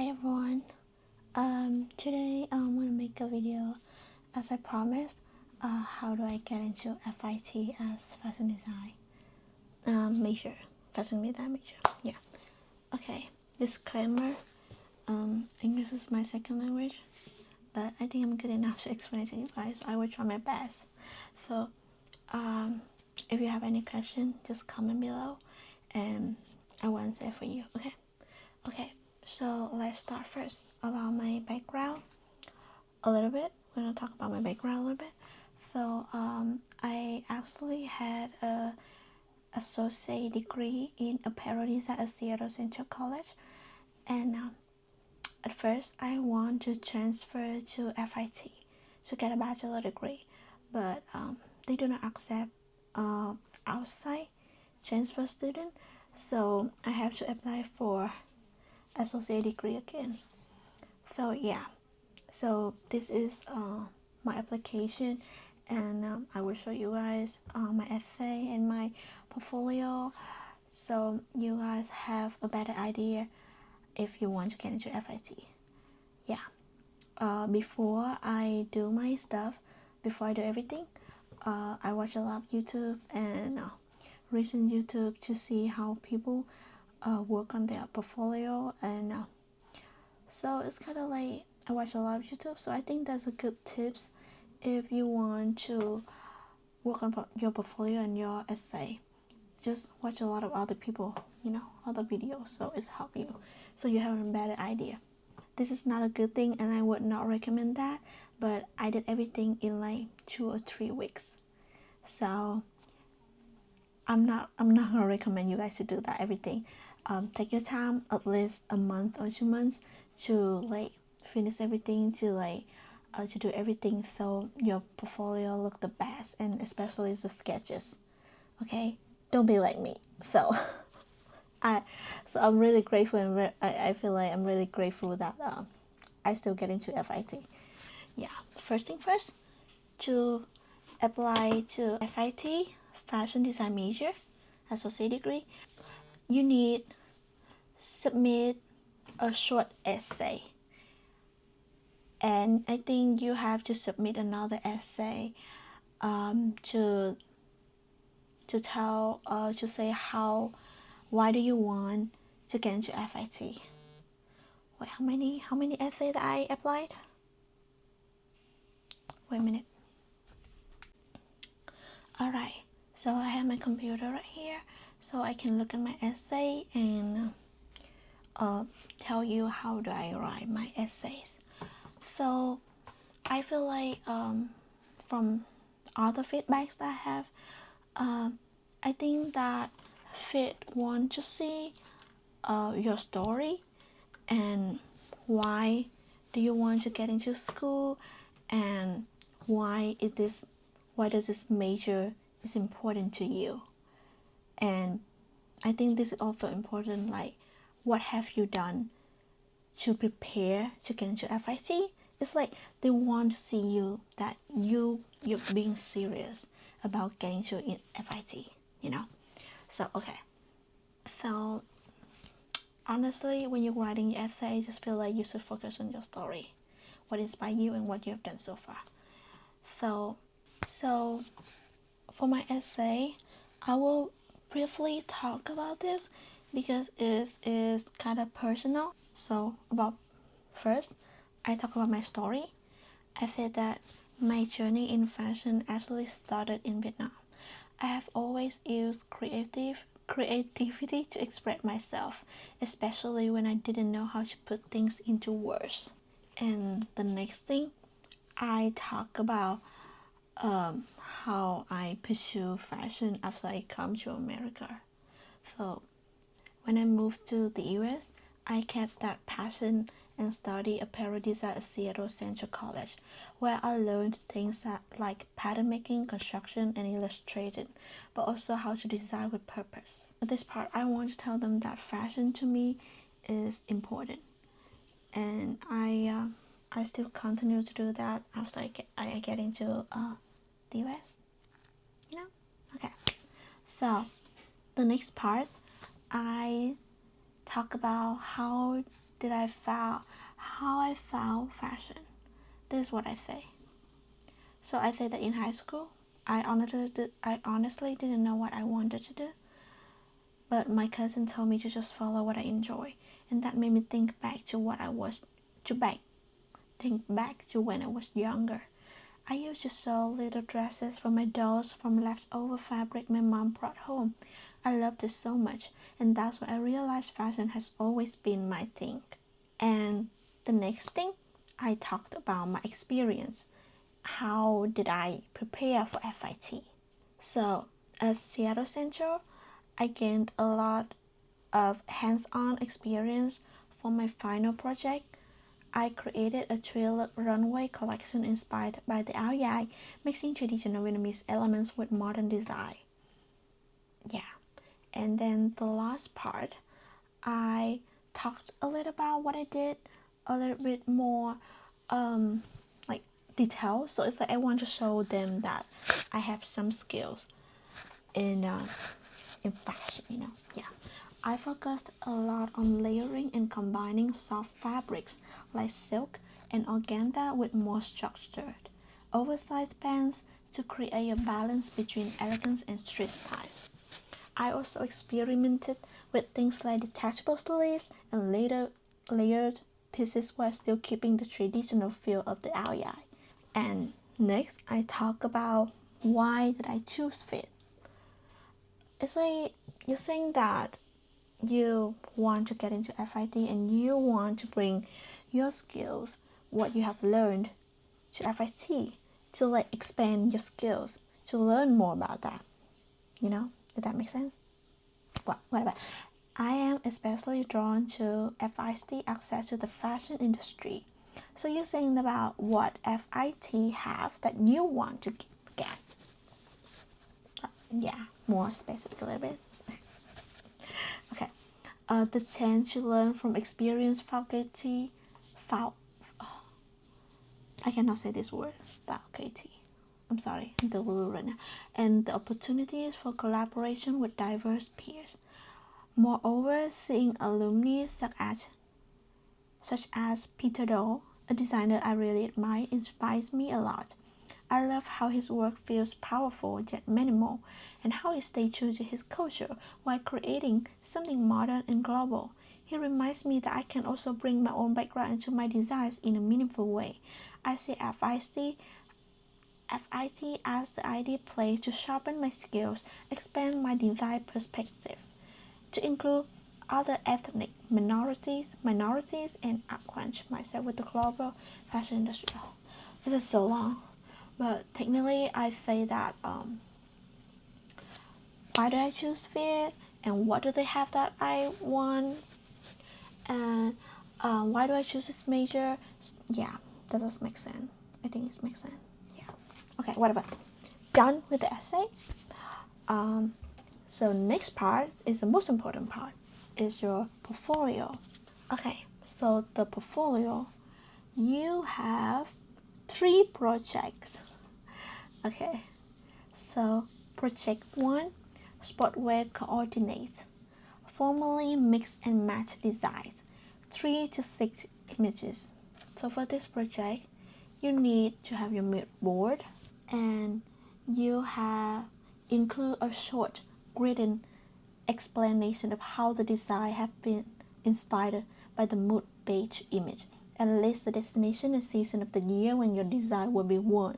Hi everyone. Today I want to make a video, as I promised. How do I get into FIT as fashion design major, fashion design major? Yeah. Okay. Disclaimer. English is my second language, but I think I'm good enough to explain it to you guys. I will try my best. So, if you have any question, just comment below, and I will answer for you. Okay. Okay. So let's start first about my background a little bit. We're gonna talk about my background a little bit. So I actually had a associate degree in apparel design at Seattle Central College, and at first I want to transfer to FIT to get a bachelor degree, but they do not accept outside transfer student, so I have to apply for associate degree again. So yeah, so this is my application, and I will show you guys my essay and my portfolio, so you guys have a better idea if you want to get into FIT. Yeah. Before I do my stuff, before I do everything, I watch a lot of YouTube and recent YouTube to see how people work on their portfolio, and so it's kind of like I watch a lot of YouTube, so I think that's a good tips if you want to work on your portfolio and your essay. Just watch a lot of other people, other videos, so it's help you, so you have a better idea. This is not a good thing, and I would not recommend that, but I did everything in like 2 or 3 weeks, so I'm not gonna recommend you guys to do that everything. Take your time, at least a month or 2 months, to like finish everything, to do everything so your portfolio look the best, and especially the sketches. Okay, don't be like me. So I I'm really grateful, and I feel like I'm really grateful that I still get into FIT. Yeah, first thing first, to apply to FIT fashion design major associate degree, you need submit a short essay, and I think you have to submit another essay to tell to say why do you want to get into FIT. Wait, how many essays that I applied? Wait a minute. Alright, so I have my computer right here, so I can look at my essay and tell you how do I write my essays. So I feel like from other feedbacks that I have, I think that Fit want to see your story, and why do you want to get into school, and why does this major is important to you. And I think this is also important, like what have you done to prepare to get into FIT. It's like they want to see you that you're being serious about getting to FIT. So okay, so honestly, when you're writing your essay, I just feel like you should focus on your story, what inspired you, and what you have done so far. So for my essay, I will briefly talk about this because it is kind of personal. So first, I talk about my story. I said that my journey in fashion actually started in Vietnam. I have always used creativity to express myself, especially when I didn't know how to put things into words. And the next thing, I talk about how I pursue fashion after I come to America. So when I moved to the US, I kept that passion and studied apparel design at Seattle Central College, where I learned things like pattern making, construction, and illustration, but also how to design with purpose. At this part, I want to tell them that fashion to me is important, and I still continue to do that after I get into the US. Okay. So the next part, I talk about how I found fashion. This is what I say. So I say that in high school, I honestly didn't know what I wanted to do, but my cousin told me to just follow what I enjoy, and that made me think back to when I was younger. I used to sew little dresses for my dolls from leftover fabric my mom brought home. I loved it so much, and that's when I realized fashion has always been my thing. And the next thing, I talked about my experience. How did I prepare for FIT? So, at Seattle Central, I gained a lot of hands-on experience for my final project. I created a three-look runway collection inspired by the Áo Dài, mixing traditional Vietnamese elements with modern design. Yeah, and then the last part, I talked a little about what I did, a little bit more like details. So it's like I want to show them that I have some skills in fashion, Yeah, I focused a lot on layering and combining soft fabrics like silk and organza with more structured, oversized pants to create a balance between elegance and street style. I also experimented with things like detachable sleeves and later layered pieces while still keeping the traditional feel of the Áo Dài. And next, I talk about why did I choose fit. It's like you're saying that you want to get into FIT and you want to bring your skills, what you have learned, to FIT to like expand your skills, to learn more about that. Does that make sense? Well, whatever. I am especially drawn to FIT access to the fashion industry. So you're saying about what FIT have that you want to get. Yeah, more specific a little bit. Okay. The chance to learn from experienced faculty, I cannot say this word, faculty. I'm sorry, I'm delulu right now. And the opportunities for collaboration with diverse peers. Moreover, seeing alumni such as Peter Doll, a designer I really admire, inspires me a lot. I love how his work feels powerful yet minimal, and how he stays true to his culture while creating something modern and global. He reminds me that I can also bring my own background into my designs in a meaningful way. I see FIT as the ideal place to sharpen my skills, expand my design perspective, to include other ethnic minorities, and acquaint myself with the global fashion industry. Oh, this is so long. But technically, I say that why do I choose fit, and what do they have that I want, and why do I choose this major? Yeah, that does make sense. I think it makes sense. Yeah. Okay, whatever. Done with the essay. So next part is the most important part. Is your portfolio. Okay, so the portfolio, you have 3 projects. Okay, so project 1, sportwear coordinates, formally mix and match designs, 3 to 6 images. So for this project, you need to have your mood board, and you have include a short written explanation of how the design have been inspired by the mood page image, and list the destination and season of the year when your design will be worn.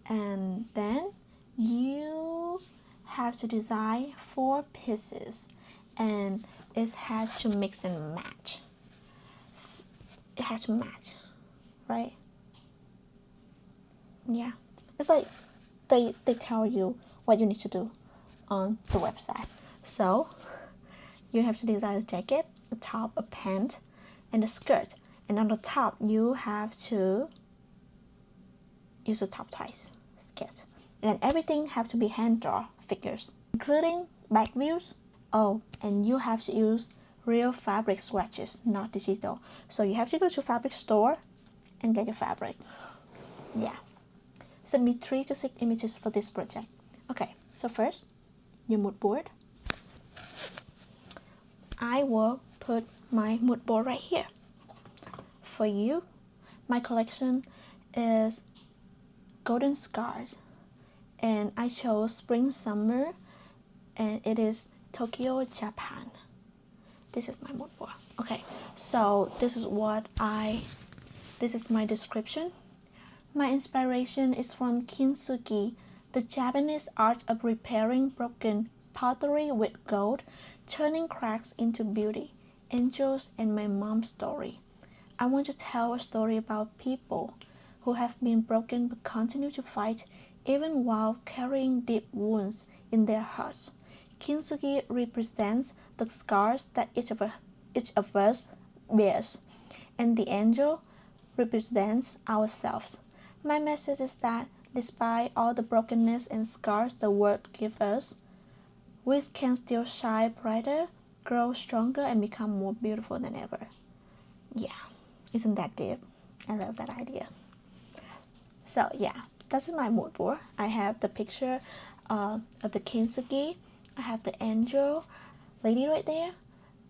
And then you have to design 4 pieces, and it has to mix and match. It has to match, right? Yeah, it's like they tell you what you need to do on the website. So you have to design a jacket, a top, a pant, and a skirt. And on the top, you have to use the top twice, sketch. And everything have to be hand drawn figures, including back views. Oh, and you have to use real fabric swatches, not digital. So you have to go to fabric store and get your fabric. Yeah. Submit 3 to 6 images for this project. Okay, so first, your mood board. I will put my mood board right here. For you, my collection is Golden Scars, and I chose Spring Summer, and it is Tokyo, Japan. This is my mood board. Okay, so this is my description. My inspiration is from kintsugi, the Japanese art of repairing broken pottery with gold, turning cracks into beauty, angels, and my mom's story. I want to tell a story about people who have been broken but continue to fight even while carrying deep wounds in their hearts. Kintsugi represents the scars that each of us bears, and the angel represents ourselves. My message is that despite all the brokenness and scars the world gives us, we can still shine brighter, grow stronger, and become more beautiful than ever. Yeah, isn't that deep? I love that idea. So yeah, that's my mood board. I have the picture of the kintsugi. I have the angel lady right there.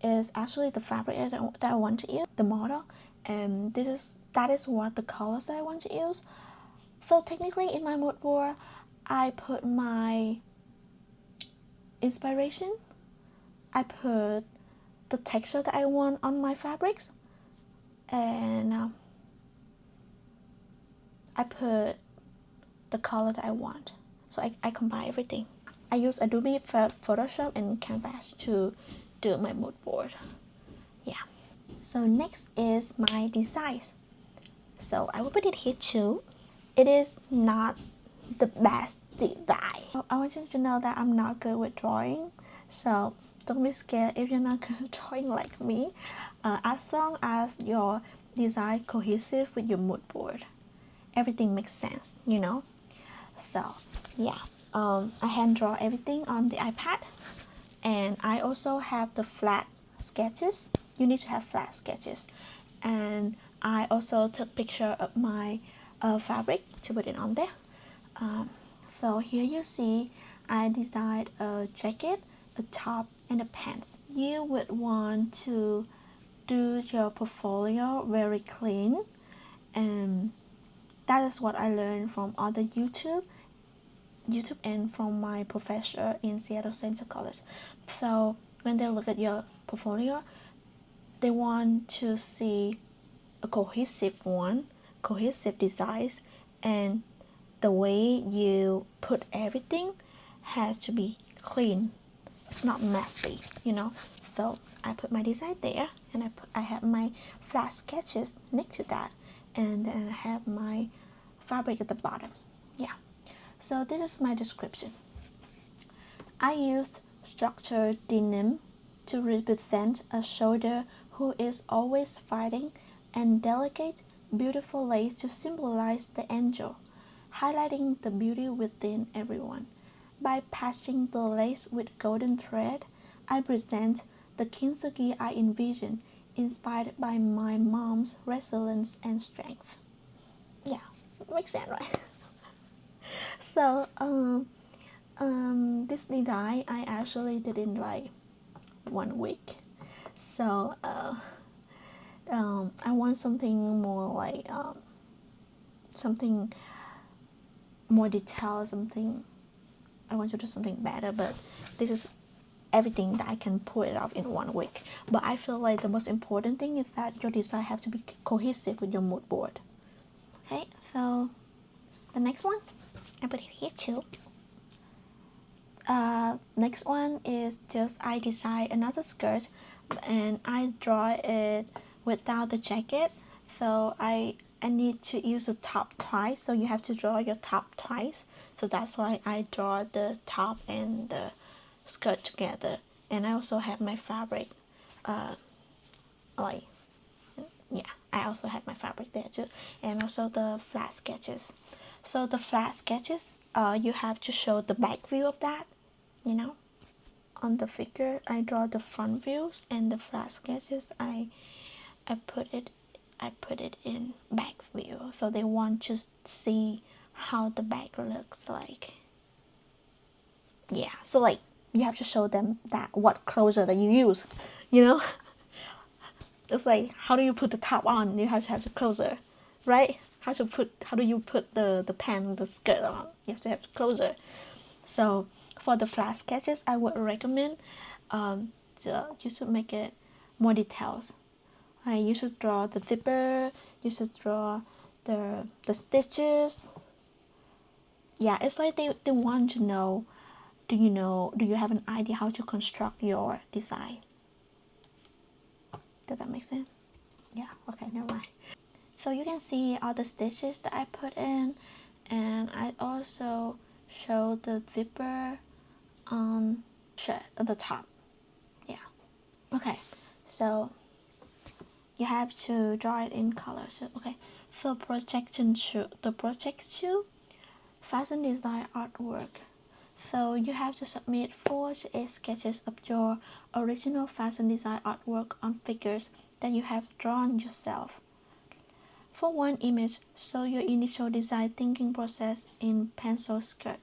Is actually the fabric that I want to use, the model, and that is what the colors that I want to use. So technically in my mood board, I put my inspiration, I put the texture that I want on my fabrics, and I put the color that I want. So I combine everything. I use Adobe Photoshop and Canvas to do my mood board. Yeah. So next is my designs. So I will put it here too. It is not the best design. I want you to know that I'm not good with drawing. So don't be scared if you're not good at drawing like me. As long as your design cohesive with your mood board, everything makes sense, you know. So yeah, I hand draw everything on the iPad, and I also have the flat sketches. You need to have flat sketches, and I also took picture of my fabric to put it on there. So here you see I designed a jacket, a top, and a pants. You would want to do your portfolio very clean, and that is what I learned from other YouTube and from my professor in Seattle Central College. So when they look at your portfolio, they want to see a cohesive designs, and the way you put everything has to be clean. It's not messy, you know. So I put my design there, and I have my flat sketches next to that, and then I have my fabric at the bottom. Yeah. So this is my description. I used structured denim to represent a shoulder who is always fighting, and delicate, beautiful lace to symbolize the angel, highlighting the beauty within everyone. By patching the lace with golden thread, I present the kintsugi I envision, inspired by my mom's resilience and strength. Yeah, makes sense, right? So, this design I actually did in like 1 week. So, I want something more like something more detailed, something I want to do something better, but this is everything that I can pull it off in 1 week. But I feel like the most important thing is that your design have to be cohesive with your mood board. Okay, so the next one, I put it here too. Next one is just I design another skirt, and I draw it without the jacket. So I need to use the top twice, so you have to draw your top twice. So that's why I draw the top and the skirt together. And I also have my fabric, like, yeah, I also have my fabric there too, and also the flat sketches. So the flat sketches, you have to show the back view of that, you know. On the figure, I draw the front views, and the flat sketches, I put it in back view, so they want to see how the back looks like. Yeah, so like you have to show them that what closure that you use, you know. It's like, how do you put the top on? You have to have the closer, right? How do you put the pant, the skirt on? You have to have the closer. So for the flat sketches, I would recommend you should make it more details. You should draw the zipper. You should draw the stitches. Yeah, it's like they want to know. Do you have an idea how to construct your design? Does that make sense? Yeah, okay, never mind. So you can see all the stitches that I put in, and I also show the zipper on shirt at the top. Yeah. Okay, so you have to draw it in color. So okay, so the project shoe fashion design artwork. So you have to submit 4 to 8 sketches of your original fashion design artwork on figures that you have drawn yourself. For one image, show your initial design thinking process in pencil sketch.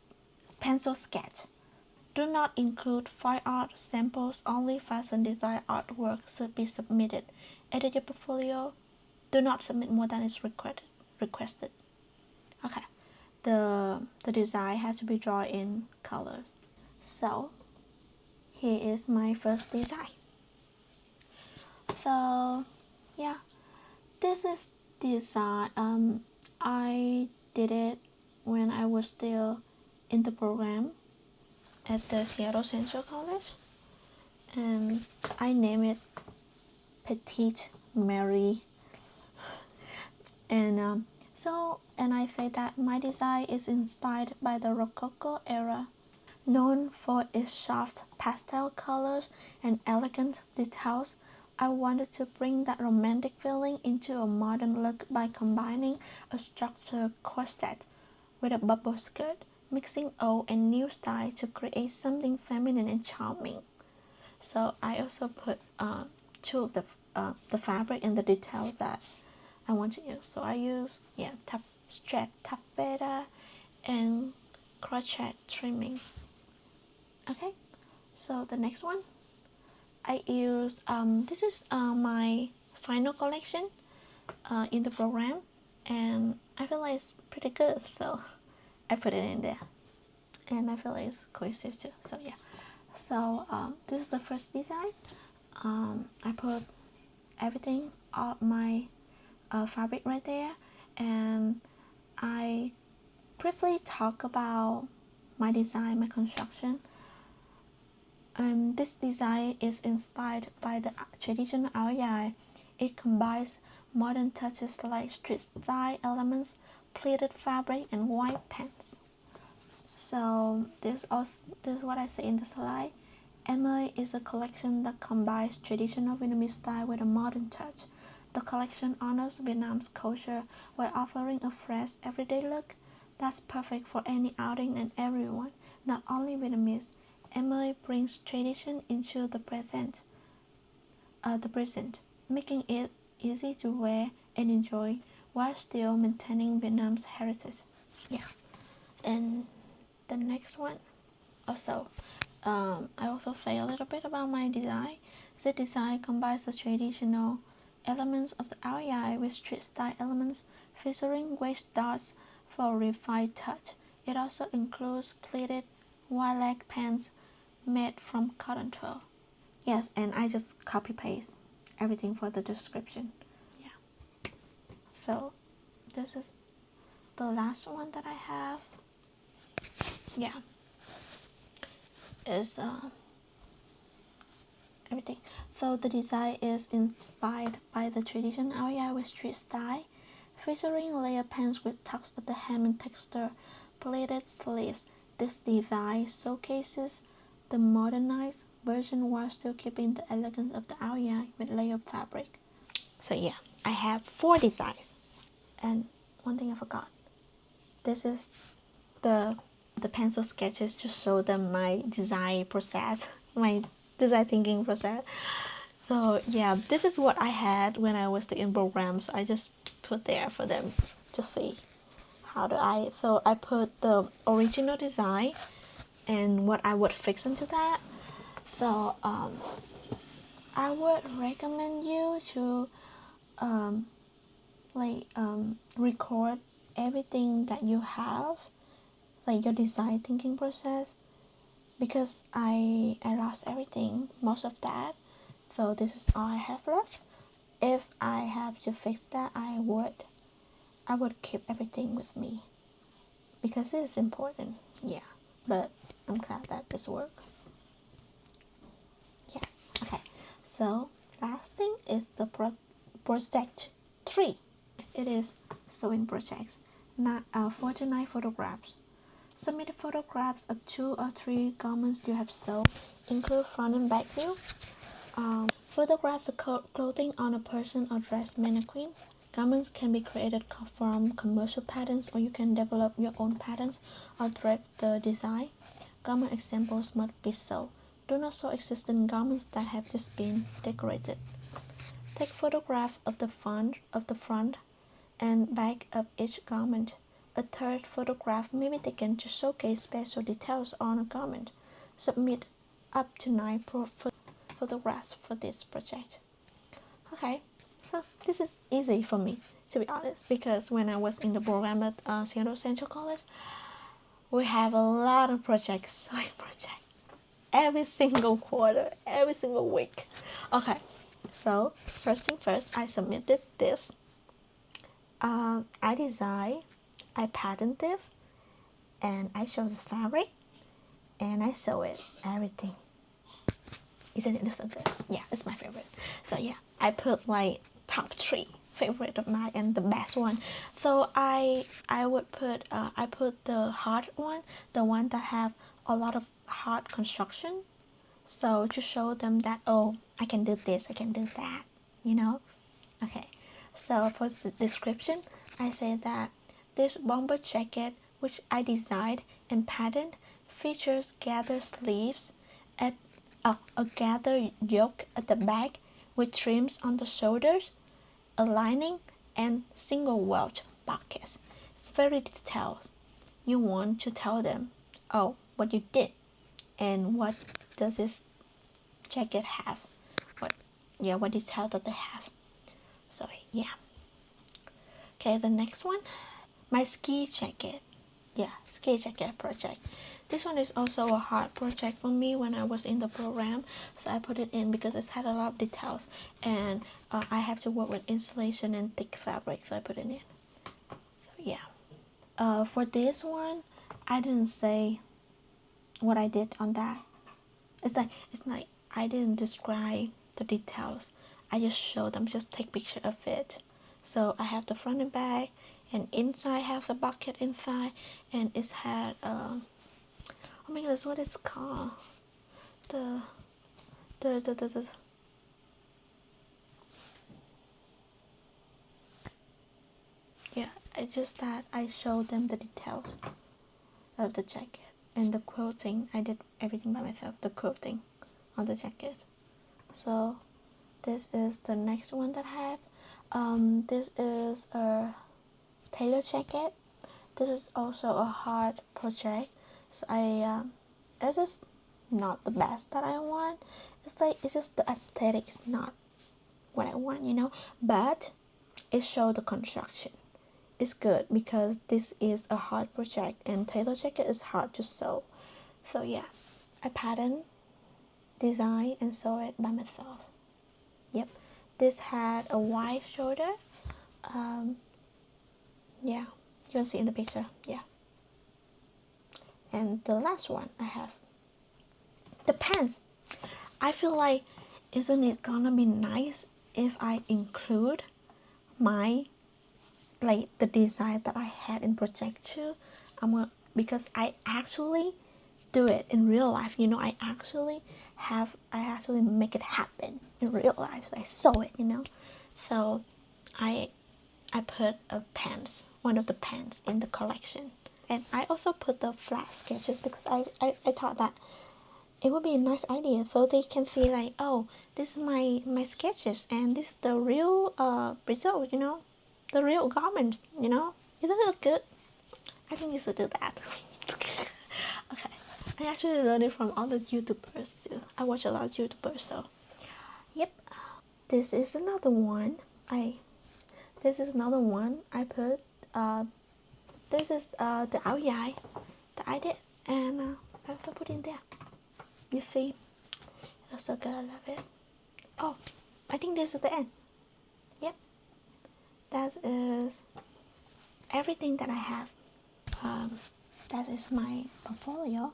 Do not include fine art samples, only fashion design artwork should be submitted. Edit your portfolio. Do not submit more than is requested. Okay, the design has to be drawn in colors. So here is my first design. So yeah, this is design. I did it when I was still in the program at the Seattle Central College, and I named it Petite Mary. And and I say that my design is inspired by the Rococo era, known for its soft pastel colors and elegant details. I wanted to bring that romantic feeling into a modern look by combining a structured corset with a bubble skirt, mixing old and new style to create something feminine and charming. So I also put two of the fabric and the details that I want to use. So I use strap taffeta and crochet trimming. Okay, so the next one I used this is my final collection in the program, and I feel like it's pretty good, so I put it in there, and I feel like it's cohesive too. So yeah, so this is the first design. I put everything of my fabric right there, and I briefly talk about my design, my construction. This design is inspired by the traditional aoyai. It combines modern touches like street style elements, pleated fabric, and white pants. So this is what I say in the slide. Emily is a collection that combines traditional Vietnamese style with a modern touch. The collection honors Vietnam's culture while offering a fresh, everyday look that's perfect for any outing and everyone, not only Vietnamese. Emily brings tradition into the present, making it easy to wear and enjoy while still maintaining Vietnam's heritage. Yeah, and the next one also. I also say a little bit about my design. The design combines the traditional elements of the aoyai with street style elements, featuring waist dots for a refined touch. It also includes pleated wide leg pants made from cotton twill. Yes, and I just copy paste everything for the description. Yeah. So this is the last one that I have. Yeah. Is everything. So the design is inspired by the traditional aoyai with street style, featuring layered pants with tucks at the hem and texture pleated sleeves. This design showcases the modernized version while still keeping the elegance of the aoyai with layered fabric. So yeah, I have 4 designs. And one thing I forgot. This is the pencil sketches to show them my design process, my design thinking process. So yeah, this is what I had when I was in programs. I just put there for them to see how do I. So I put the original design and what I would fix into that. So I would recommend you to record everything that you have, like your design thinking process, because I lost everything, most of that, so this is all I have left. If I have to fix that, I would keep everything with me because this is important. Yeah, but I'm glad that this worked. Yeah. Okay, so last thing is the project 3. It is sewing projects. 49 photographs. Submit photographs of 2 or 3 garments you have sewn. Include front and back view. Photographs the clothing on a person or dress mannequin. Garments can be created from commercial patterns, or you can develop your own patterns or thread the design. Garment examples must be sewn. Do not sew existing garments that have just been decorated. Take photograph of the front and back of each garment. A third photograph may be taken to showcase special details on a garment. Submit up to 9 photographs for this project. Okay, so this is easy for me, to be honest, because when I was in the program at Seattle Central College, we have a lot of projects, sewing projects, every single quarter, every single week. Okay, so first thing first, I submitted this. I designed, I patterned this, and I chose fabric, and I sew it, everything. Isn't it so good? Yeah, it's my favorite. So yeah, I put like top 3 favorite of mine and the best one. So I would put I put the hard one, the one that have a lot of hard construction. So to show them that, oh, I can do this, I can do that, you know. Okay, so for the description, I say that this bomber jacket, which I designed and patterned, features gathered sleeves at a gathered yoke at the back with trims on the shoulders, a lining, and single welt pockets. It's very detailed. You want to tell them, oh, what you did, and what does this jacket have? What detail does it have? So yeah. Okay, the next one, my ski jacket. Yeah, ski jacket project. This one is also a hard project for me when I was in the program, so I put it in because it's had a lot of details, and I have to work with insulation and thick fabric, so I put it in. So yeah. For this one, I didn't say what I did on that. It's like I didn't describe the details. I just showed them, just take picture of it. So I have the front and back, and inside have the bucket inside, and it's had oh my god, that's what it's called. The yeah, it's just that I showed them the details of the jacket and the quilting. I did everything by myself, the quilting on the jacket. So this is the next one that I have. This is a tailor jacket. This is also a hard project. So it's just not the best that I want. It's just the aesthetic is not what I want, you know. But it showed the construction. It's good because this is a hard project, and tailor jacket is hard to sew. So yeah, I pattern, design, and sew it by myself. Yep, this had a wide shoulder. Yeah, you can see in the picture. Yeah, and the last one I have the pants. I feel like, isn't it gonna be nice if I include my the design that I had in project 2? Because I actually do it in real life, you know. I actually make it happen in real life. So I sew it, you know. So I put one of the pants in the collection, and I also put the flat sketches because I thought that it would be a nice idea, so they can see like, oh, this is my sketches, and this is the real result, you know, the real garment, you know. Isn't it good? I think you should do that. Okay, I actually learned it from other YouTubers too. I watch a lot of YouTubers, so yep. this is another one I put. This is the áo dài that I did, and I also put in there. You see, it looks so good. I love it. Oh, I think this is the end. Yep, that is everything that I have. That is my portfolio,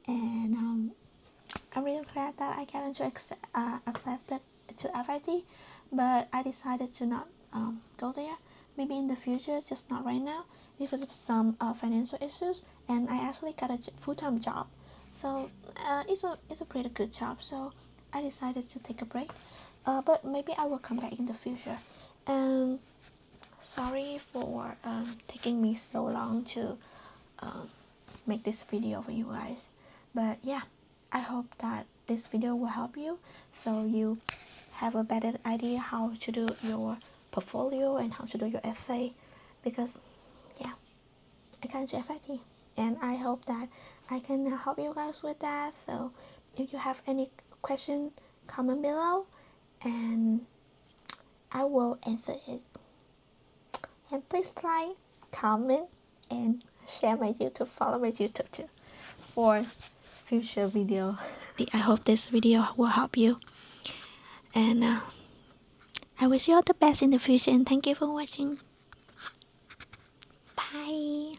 and I'm really glad that I got into accepted to FIT, but I decided to not go there. Maybe in the future, just not right now, because of some financial issues. And I actually got a full-time job, so it's a pretty good job. So I decided to take a break, but maybe I will come back in the future. And sorry for taking me so long to make this video for you guys, but yeah, I hope that this video will help you, so you have a better idea how to do your portfolio and how to do your essay, because yeah, I can't do FIT, and I hope that I can help you guys with that. So if you have any question, comment below and I will answer it. And please like, comment, and share my YouTube, follow my YouTube too for future video. I hope this video will help you, and I wish you all the best in the future, and thank you for watching. Bye.